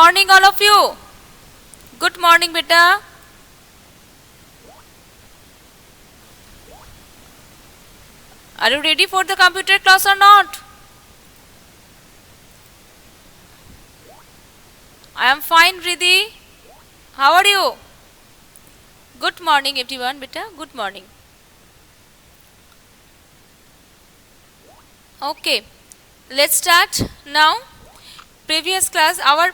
morning, all of you. Good morning, beta. Are you ready for the computer class or not? I am fine, Riddhi. How are you? Good morning, everyone, beta. Good morning. Okay, let's start now. Previous class, our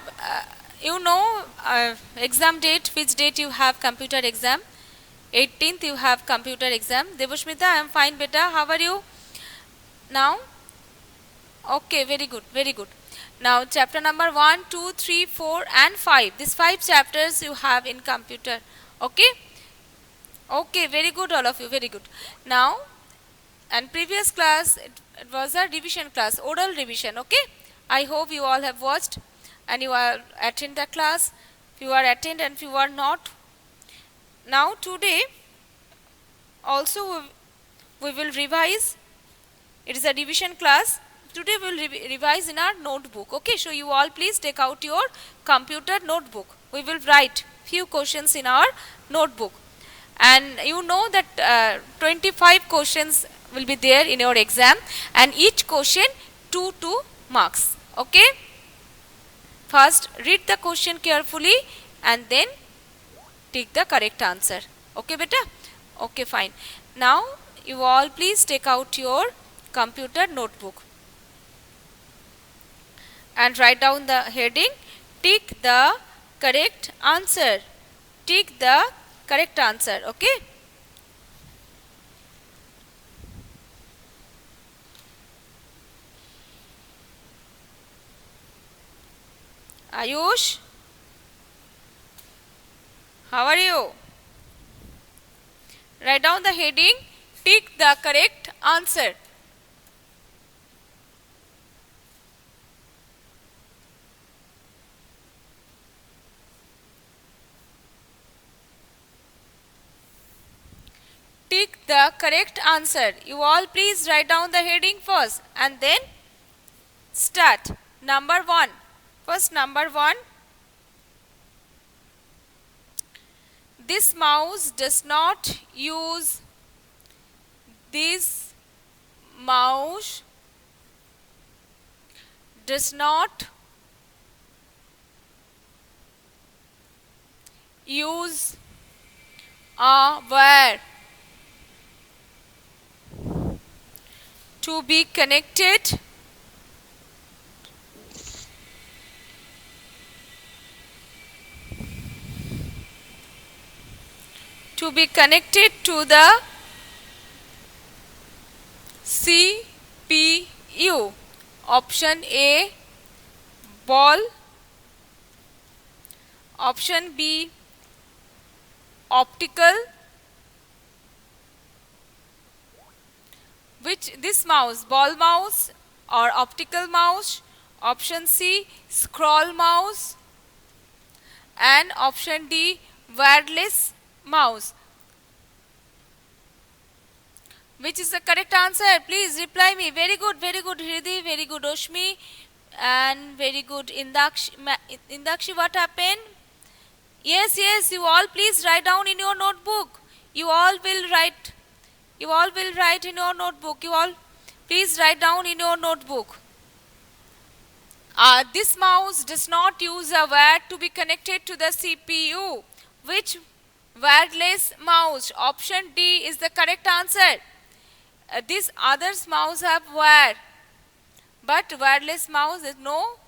exam date. Which date you have computer exam? 18th you have computer exam. Devushmita, I am fine, beta. How are you now? Okay, very good, very good. Now chapter number 1, 2, 3, 4 and 5. These 5 chapters you have in computer. Okay? Okay, very good all of you, very good. Now, and previous class, it was a revision class, oral revision, okay? I hope you all have watched and you are attend the class. If you are attend and if you are not. Now today, also we will revise. It is a revision class. Today we will revise in our notebook. Okay, so you all please take out your computer notebook. We will write few questions in our notebook. And you know that 25 questions will be there in your exam, and each question 2 marks. Okay. First read the question carefully and then take the correct answer. Okay, beta? Okay, fine. Now you all please take out your computer notebook and write down the heading. Tick the correct answer. Tick the correct answer. Okay. Ayush, how are you? Write down the heading. Tick the correct answer. Tick the correct answer. You all please write down the heading first and then start. Number 1. First, number 1. This mouse does not use this mouse does not use a wire to be connected to the CPU. Option A, ball. Option B, optical. Which this mouse, ball mouse or optical mouse? Option C, scroll mouse. And option D, wireless mouse. Which is the correct answer? Please reply me. Very good, Hriday, very good, Oshmi, and very good, Indakshi. What happened? Yes, you all please write down in your notebook. You all will write in your notebook. You all please write down in your notebook. This mouse does not use a wire to be connected to the CPU. Which wireless mouse? Option D is the correct answer. These others mouse have wire, but wireless mouse is no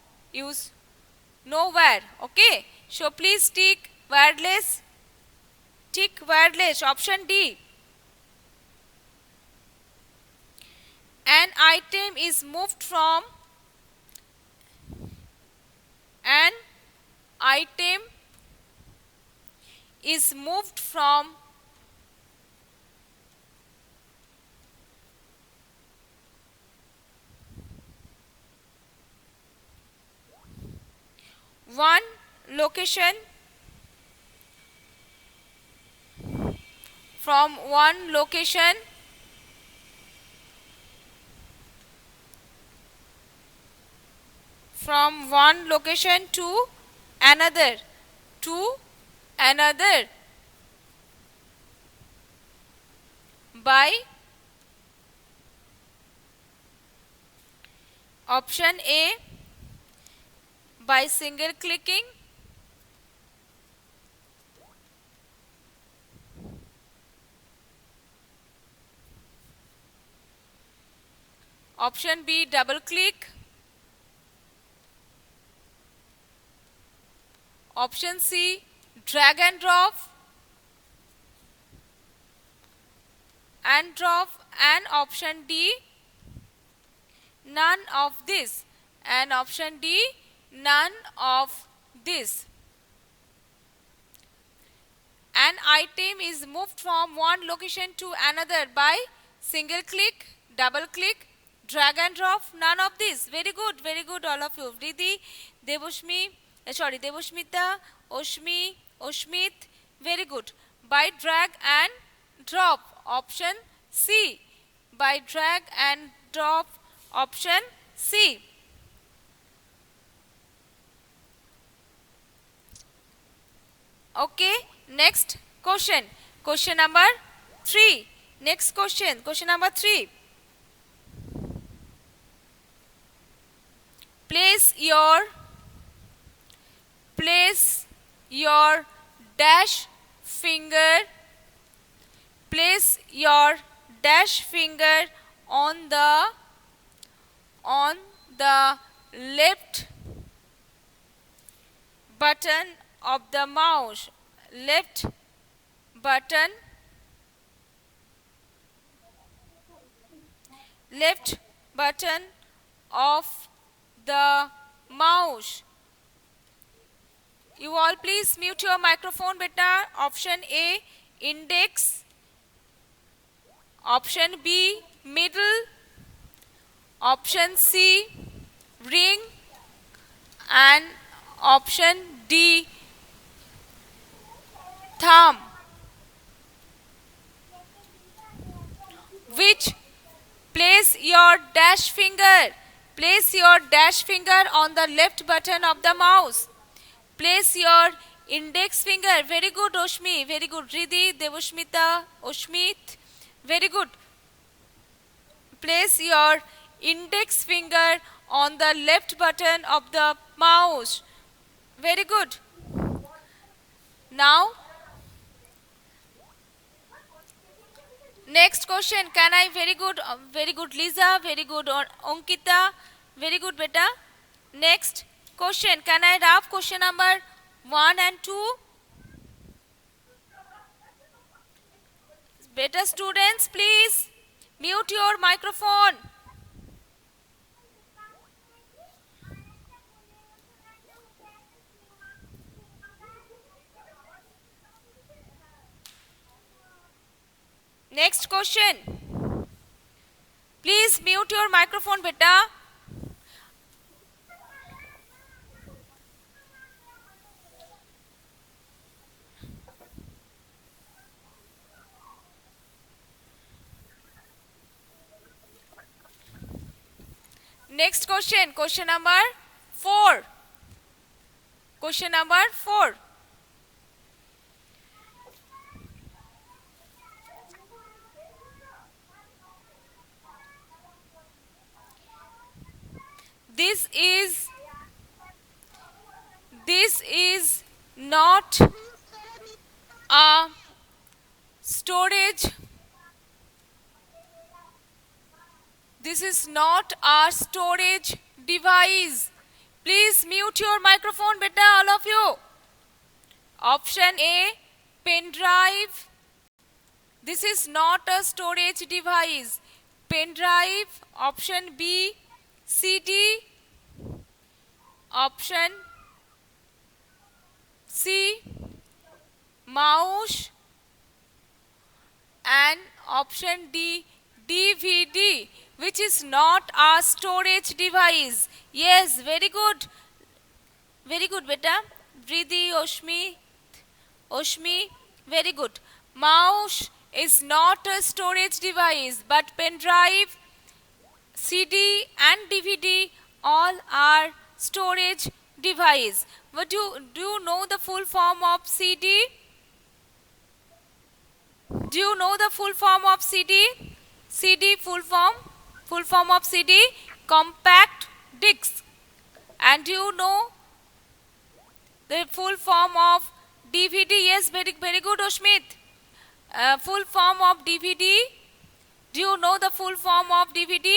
wire. Okay, so please tick wireless. Tick wireless. Option D. An item is moved from one location to another, to another, by option A, by single clicking, option B, double click, option C, drag and drop, and option D, none of this, and option D, none of this. An item is moved from one location to another by single click, double click, drag and drop, none of this. Very good all of you. Riddhi, Devoshmita, Oshmi, Oshmit, very good. By drag and drop, option C. By drag and drop, option C. Okay, next question. Question number 3. Next question. Question number 3. Place your dash finger. Place your dash finger on the left button of the mouse. Left button of the mouse. You all please mute your microphone beta. Option A, index. Option B, middle. Option C, ring. And option D, thumb. Which? Place your dash finger. Place your dash finger on the left button of the mouse. Place your index finger. Very good, Oshmi. Very good. Riddhi, Devoshmita, Oshmit. Very good. Place your index finger on the left button of the mouse. Very good. Now, next question. Can I? Very good, Lisa. Very good, Ankita. Very good, beta. Next question. Can I have question number 1 and 2? Beta students, please mute your microphone. Next question. Please mute your microphone, beta. Next question. Question number 4. Question number 4. This is not a storage. This is not a storage device. Please mute your microphone, beta, all of you. Option A, pen drive. This is not a storage device. Pen drive. Option B, CD. Option C, mouse. And option D, DVD, which is not a storage device. Yes, very good. Very good, beta. Riddhi, Oshmi, very good. Mouse is not a storage device, but pen drive, CD and DVD all are storage device. What do you know the full form of CD? Do you know the full form of CD? CD full form of CD, compact disc. And do you know the full form of DVD? Yes, very good, Oshmit. Full form of DVD. Do you know the full form of DVD?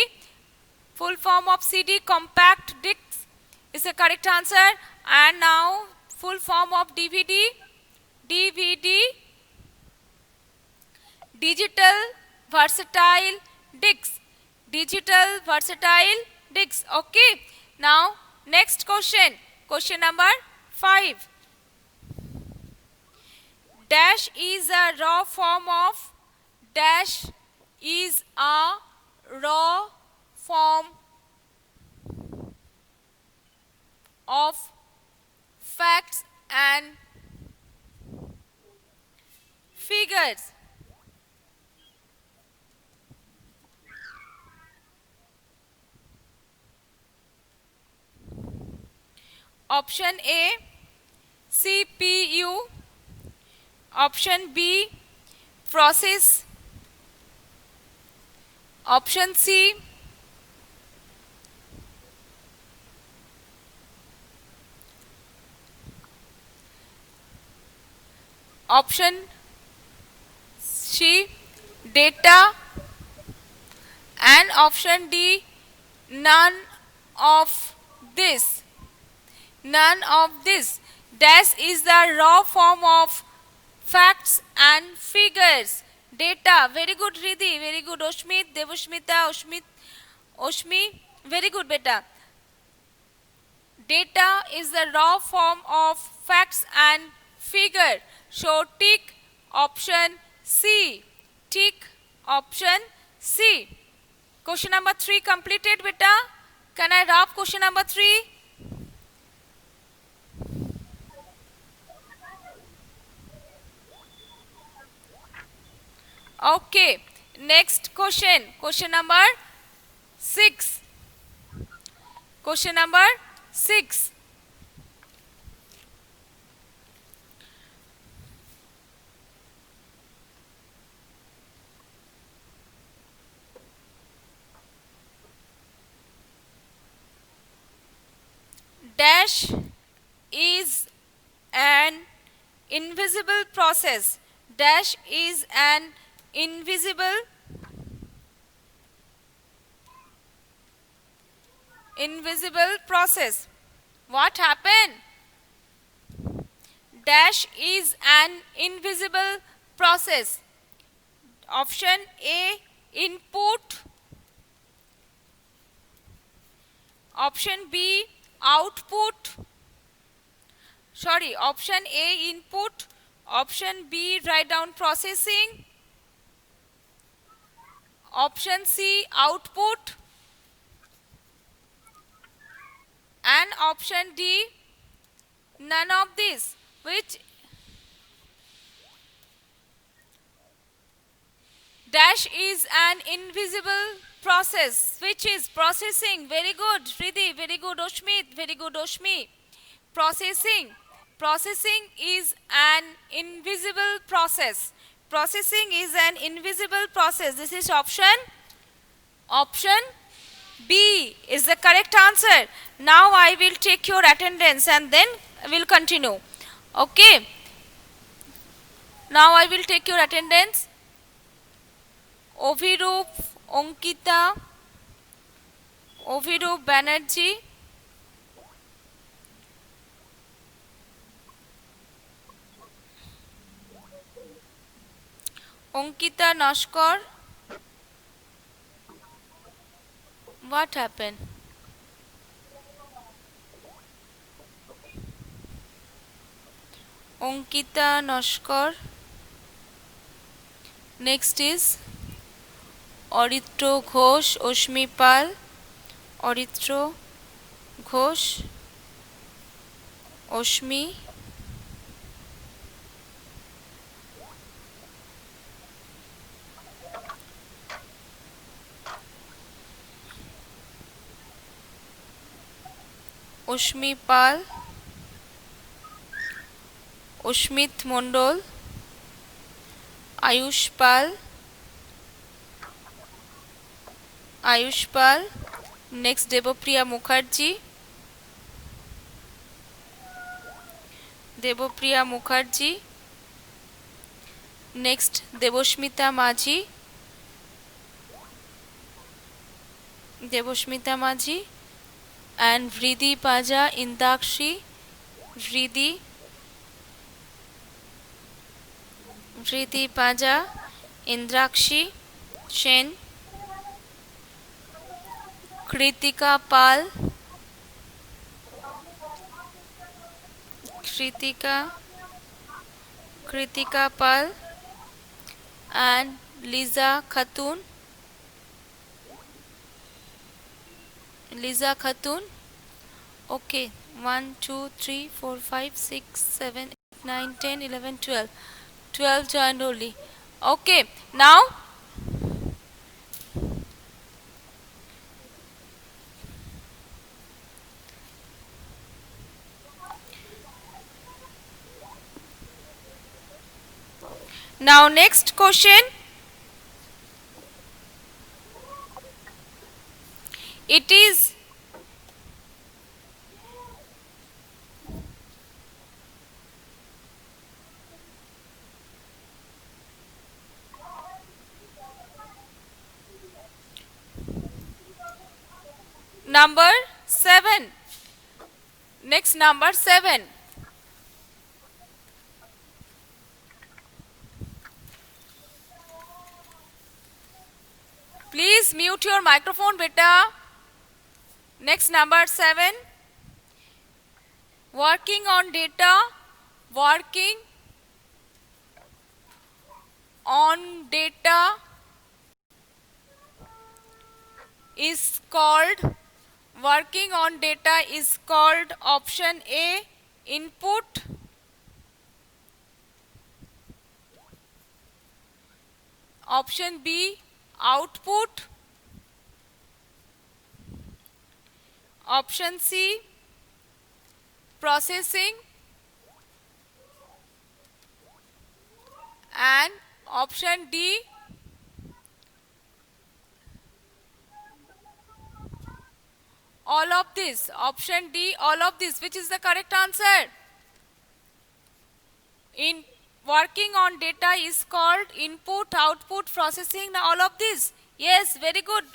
Full form of CD, compact disc is the correct answer. And now full form of DVD. DVD, digital versatile disc. Digital versatile disc. Okay. Now next question. Question number 5. Dash is a raw form of. Dash is a raw form of facts and figures. Option A, CPU. Option B, process. Option C, option C, data, and option D, none of this. None of this. Dash is the raw form of facts and figures. Data. Very good, Riddhi. Very good, Oshmit, Devushmita, Oshmi. Very good, beta. Data is the raw form of facts and figure. So tick option C. Tick option C. Question number 3 completed, beta. Can I wrap question number 3? Okay. Next question. Question number 6. Question number 6. Dash is an invisible process. Dash is an invisible process. What happened? Dash is an invisible process. Option A, input. Option B, output. Sorry, option A, input. Option B, write down processing. Option C, output. And option D, none of this. Which? Dash is an invisible process. Which is processing. Very good, Riddhi. Very good, Oshmit. Very good, Oshmi. Processing. Processing is an invisible process. Processing is an invisible process. This is option B is the correct answer. Now I will take your attendance and then we'll continue. Okay. Now I will take your attendance. Ovirup, Onkita, Ovirup Banerjee, Onkita Nashkar. What happened? Onkita Nashkar. Next is Aritro Ghosh, Oshmi Pal. Aritro Ghosh, Oshmi. Oshmi Pal. অস্মিত Mondal, Ayush Pal, next Debapriya Mukherjee, next Debasmita Majhi, and Vriddhi Paja Indakshi, Vriddhi Paja Indrakshi Sen, Kritika Pal, and Liza Khatun, okay, 1 2 3 4 5 6 7 8 9 10 11 12 joined only. Okay, now next question. It is number 7. Next, number 7. Please mute your microphone, beta. Next, number 7. Working on data. Is called option A, input, option B, output, option C, processing, and option D, all of this. Option D, all of this. Which is the correct answer? In working on data is called input, output, processing, all of this. Yes, very good.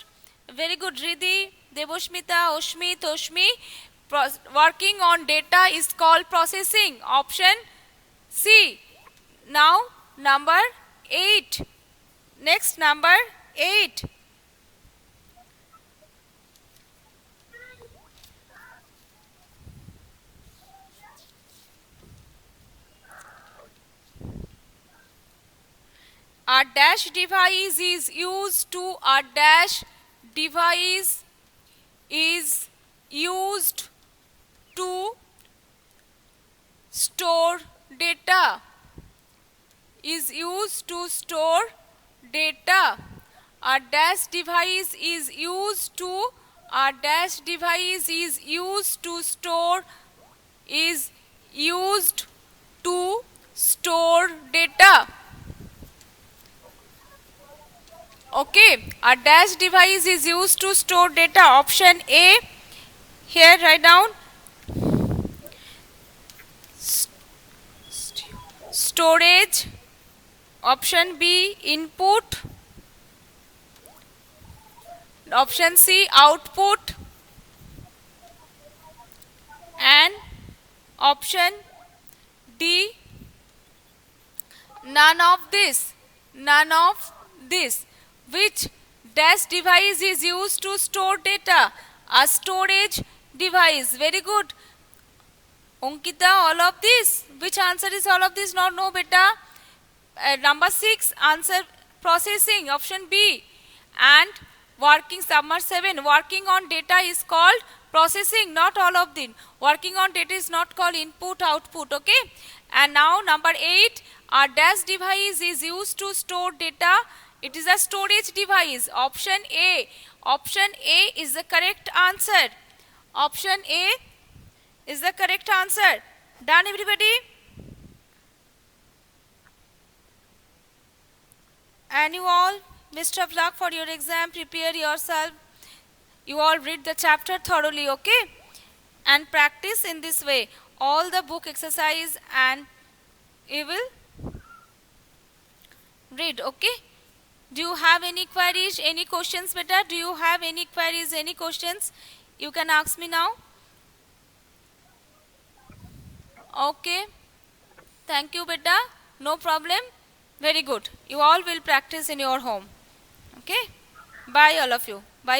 Riddhi, Debosmita, Oshmi. Working on data is called processing. Option C. Now number 8. Next, number 8. A dash device is used to store data. A dash device is used to store data. Okay, a dash device is used to store data. Option A, here write down, storage. Option B, input. Option C, output. And option D, none of this. Which dash device is used to store data? A storage device. Very good. Ankita, all of this. Which answer is all of this? Not no, beta. Number 6, answer processing. Option B. And number 7, working on data is called processing. Not all of them. Working on data is not called input, output. Okay. And now number 8, a dash device is used to store data. It is a storage device. Option A. Option A is the correct answer. Option A is the correct answer. Done, everybody? And you all, best of luck for your exam. Prepare yourself. You all read the chapter thoroughly, okay? And practice in this way. All the book exercise and you will read, okay? Do you have any queries, any questions, beta? Do you have any queries, any questions? You can ask me now. Okay. Thank you, beta. No problem. Very good. You all will practice in your home. Okay. Bye, all of you. Bye.